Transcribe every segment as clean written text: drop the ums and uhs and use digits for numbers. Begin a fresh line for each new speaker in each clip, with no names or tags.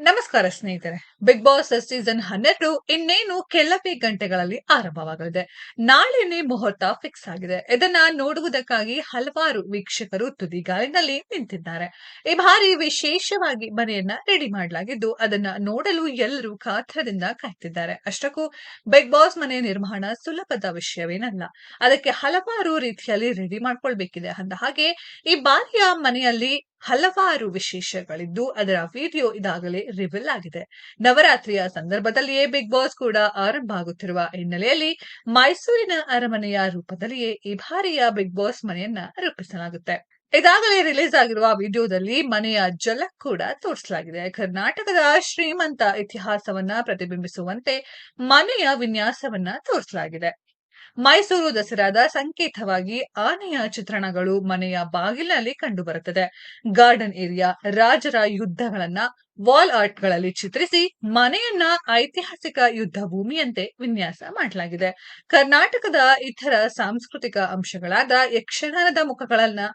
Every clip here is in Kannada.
ನಮಸ್ಕಾರ ಸ್ನೇಹಿತರೆ. ಬಿಗ್ ಬಾಸ್ ಸೀಸನ್ 12 ಇನ್ನೇನು ಕೆಲವೇ ಗಂಟೆಗಳಲ್ಲಿ ಆರಂಭವಾಗಲಿದೆ. ನಾಳೆನೇ ಮುಹೂರ್ತ ಫಿಕ್ಸ್ ಆಗಿದೆ. ಇದನ್ನ ನೋಡುವುದಕ್ಕಾಗಿ ಹಲವಾರು ವೀಕ್ಷಕರು ತುದಿಗಾಲಿನಲ್ಲಿ ನಿಂತಿದ್ದಾರೆ. ಈ ಬಾರಿ ವಿಶೇಷವಾಗಿ ಮನೆಯನ್ನ ರೆಡಿ ಮಾಡಲಾಗಿದ್ದು ಅದನ್ನ ನೋಡಲು ಎಲ್ಲರೂ ಕಾತರದಿಂದ ಕಾಯ್ತಿದ್ದಾರೆ. ಅಷ್ಟಕ್ಕೂ ಬಿಗ್ ಬಾಸ್ ಮನೆ ನಿರ್ಮಾಣ ಸುಲಭದ ವಿಷಯವೇನಲ್ಲ. ಅದಕ್ಕೆ ಹಲವಾರು ರೀತಿಯಲ್ಲಿ ರೆಡಿ ಮಾಡ್ಕೊಳ್ಬೇಕಿದೆ. ಅಂದ ಹಾಗೆ ಈ ಬಾರಿಯ ಮನೆಯಲ್ಲಿ ಹಲವಾರು ವಿಶೇಷಗಳಿದ್ದು ಅದರ ವಿಡಿಯೋ ಇದಾಗಲೇ ರಿವೀಲ್ ಆಗಿದೆ. ನವರಾತ್ರಿಯ ಸಂದರ್ಭದಲ್ಲಿಯೇ ಬಿಗ್ ಬಾಸ್ ಕೂಡ ಆರಂಭ ಆಗುತ್ತಿರುವ ಹಿನ್ನೆಲೆಯಲ್ಲಿ ಮೈಸೂರಿನ ಅರಮನೆಯ ರೂಪದಲ್ಲಿಯೇ ಈ ಬಾರಿಯ ಬಿಗ್ ಬಾಸ್ ಮನೆಯನ್ನ ರೂಪಿಸಲಾಗುತ್ತೆ. ಇದಾಗಲೇ ರಿಲೀಸ್ ಆಗಿರುವ ವಿಡಿಯೋದಲ್ಲಿ ಮನೆಯ ಝಲಕ್ ಕೂಡ ತೋರಿಸಲಾಗಿದೆ. ಕರ್ನಾಟಕದ ಶ್ರೀಮಂತ ಇತಿಹಾಸವನ್ನ ಪ್ರತಿಬಿಂಬಿಸುವಂತೆ ಮನೆಯ ವಿನ್ಯಾಸವನ್ನ ತೋರಿಸಲಾಗಿದೆ. ಮೈಸೂರು ದಸರಾದ ಸಂಕೇತವಾಗಿ ಆನೆಯ ಚಿತ್ರಣಗಳು ಮನೆಯ ಬಾಗಿಲಿನಲ್ಲಿ ಕಂಡುಬರುತ್ತದೆ. ಗಾರ್ಡನ್ ಏರಿಯಾ, ರಾಜರ ಯುದ್ಧಗಳನ್ನ ವಾಲ್ ಆರ್ಟ್ಗಳಲ್ಲಿ ಚಿತ್ರಿಸಿ ಮನೆಯನ್ನ ಐತಿಹಾಸಿಕ ಯುದ್ಧ ಭೂಮಿಯಂತೆ ವಿನ್ಯಾಸ ಮಾಡಲಾಗಿದೆ. ಕರ್ನಾಟಕದ ಇತರ ಸಾಂಸ್ಕೃತಿಕ ಅಂಶಗಳಾದ ಯಕ್ಷಗಾನದ ಮುಖಗಳನ್ನ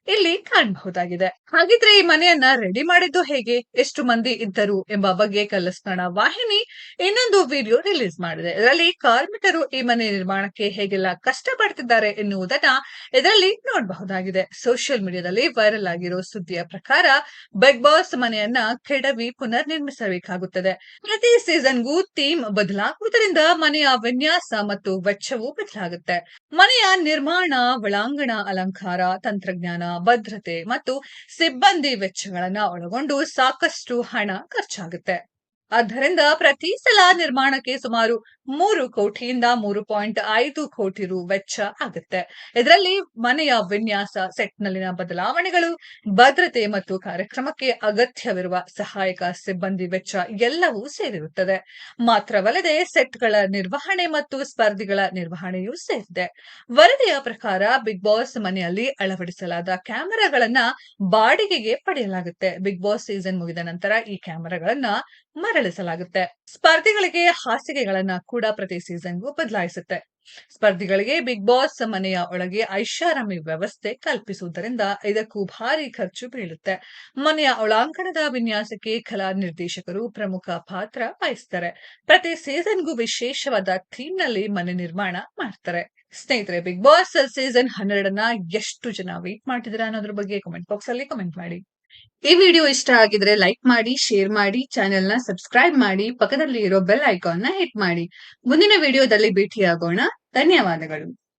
ಇಲ್ಲಿ ಕಾಣಬಹುದಾಗಿದೆ. ಹಾಗಿದ್ರೆ ಈ ಮನೆಯನ್ನ ರೆಡಿ ಮಾಡಿದ್ದು ಹೇಗೆ, ಎಷ್ಟು ಮಂದಿ ಇದ್ದರು ಎಂಬ ಬಗ್ಗೆ ಕಲರ್ಸ್ ಕನ್ನಡ ವಾಹಿನಿ ಇನ್ನೊಂದು ವಿಡಿಯೋ ರಿಲೀಸ್ ಮಾಡಿದೆ. ಇದರಲ್ಲಿ ಕಾರ್ಮಿಕರು ಈ ಮನೆ ನಿರ್ಮಾಣಕ್ಕೆ ಹೇಗೆಲ್ಲ ಕಷ್ಟಪಡ್ತಿದ್ದಾರೆ ಎನ್ನುವುದನ್ನ ಇದರಲ್ಲಿ ನೋಡಬಹುದಾಗಿದೆ. ಸೋಷಿಯಲ್ ಮೀಡಿಯಾದಲ್ಲಿ ವೈರಲ್ ಆಗಿರೋ ಸುದ್ದಿಯ ಪ್ರಕಾರ ಬಿಗ್ ಬಾಸ್ ಮನೆಯನ್ನ ಕೆಡವಿ ಪುನರ್ ನಿರ್ಮಿಸಬೇಕಾಗುತ್ತದೆ. ಪ್ರತಿ ಸೀಸನ್ಗೂ ಥೀಮ್ ಬದಲಾಗುವುದರಿಂದ ಮನೆಯ ವಿನ್ಯಾಸ ಮತ್ತು ವೆಚ್ಚವೂ ಬದಲಾಗುತ್ತೆ. ಮನೆಯ ನಿರ್ಮಾಣ, ಒಳಾಂಗಣ ಅಲಂಕಾರ, ತಂತ್ರಜ್ಞಾನ, ಭದ್ರತೆ ಮತ್ತು ಸಿಬ್ಬಂದಿ ವೆಚ್ಚಗಳನ್ನ ಒಳಗೊಂಡು ಸಾಕಷ್ಟು ಹಣ ಖರ್ಚಾಗುತ್ತೆ. ಆದ್ದರಿಂದ ಪ್ರತಿ ಸಲ ನಿರ್ಮಾಣಕ್ಕೆ ಸುಮಾರು 3 ಕೋಟಿಯಿಂದ 3.5 ಕೋಟಿ ರು ವೆಚ್ಚ ಆಗುತ್ತೆ. ಇದರಲ್ಲಿ ಮನೆಯ ವಿನ್ಯಾಸ, ಸೆಟ್ನಲ್ಲಿನ ಬದಲಾವಣೆಗಳು, ಭದ್ರತೆ ಮತ್ತು ಕಾರ್ಯಕ್ರಮಕ್ಕೆ ಅಗತ್ಯವಿರುವ ಸಹಾಯಕ ಸಿಬ್ಬಂದಿ ವೆಚ್ಚ ಎಲ್ಲವೂ ಸೇರಿರುತ್ತದೆ. ಮಾತ್ರವಲ್ಲದೆ ಸೆಟ್ಗಳ ನಿರ್ವಹಣೆ ಮತ್ತು ಸ್ಪರ್ಧಿಗಳ ನಿರ್ವಹಣೆಯೂ ಸೇರಿದೆ. ವರದಿಯ ಪ್ರಕಾರ ಬಿಗ್ ಬಾಸ್ ಮನೆಯಲ್ಲಿ ಅಳವಡಿಸಲಾದ ಕ್ಯಾಮೆರಾಗಳನ್ನ ಬಾಡಿಗೆಗೆ ಪಡೆಯಲಾಗುತ್ತೆ. ಬಿಗ್ ಬಾಸ್ ಸೀಸನ್ ಮುಗಿದ ನಂತರ ಈ ಕ್ಯಾಮೆರಾಗಳನ್ನ ಮರಳಿಸಲಾಗುತ್ತೆ. ಸ್ಪರ್ಧಿಗಳಿಗೆ ಹಾಸಿಗೆಗಳನ್ನ ಕೂಡ ಪ್ರತಿ ಸೀಸನ್ಗೂ ಬದಲಾಯಿಸುತ್ತೆ. ಸ್ಪರ್ಧಿಗಳಿಗೆ ಬಿಗ್ ಬಾಸ್ ಮನೆಯ ಒಳಗೆ ಐಷಾರಾಮಿ ವ್ಯವಸ್ಥೆ ಕಲ್ಪಿಸುವುದರಿಂದ ಇದಕ್ಕೂ ಭಾರಿ ಖರ್ಚು ಬೀಳುತ್ತೆ. ಮನೆಯ ಒಳಾಂಗಣದ ವಿನ್ಯಾಸಕ್ಕೆ ಕಲಾ ನಿರ್ದೇಶಕರು ಪ್ರಮುಖ ಪಾತ್ರ ವಹಿಸ್ತಾರೆ. ಪ್ರತಿ ಸೀಸನ್ಗೂ ವಿಶೇಷವಾದ ಥೀಮ್ ನಲ್ಲಿ ಮನೆ ನಿರ್ಮಾಣ ಮಾಡ್ತಾರೆ. ಸ್ನೇಹಿತರೆ, ಬಿಗ್ ಬಾಸ್ ಸೀಸನ್ 12ನ ಎಷ್ಟು ಜನ ವೇಟ್ ಮಾಡ್ತಿದ್ದೀರಾ ಅನ್ನೋದ್ರ ಬಗ್ಗೆ ಕಮೆಂಟ್ ಬಾಕ್ಸ್ ಅಲ್ಲಿ ಕಮೆಂಟ್ ಮಾಡಿ. ಈ ವಿಡಿಯೋ ಇಷ್ಟ ಆಗಿದ್ರೆ ಲೈಕ್ ಮಾಡಿ, ಶೇರ್ ಮಾಡಿ, ಚಾನೆಲ್ ನ ಸಬ್ಸ್ಕ್ರೈಬ್ ಮಾಡಿ, ಪಕ್ಕದಲ್ಲಿ ಇರೋ ಬೆಲ್ ಐಕಾನ್ ನ ಹಿಟ್ ಮಾಡಿ. ಮುಂದಿನ ವಿಡಿಯೋದಲ್ಲಿ ಭೇಟಿಯಾಗೋಣ. ಧನ್ಯವಾದಗಳು.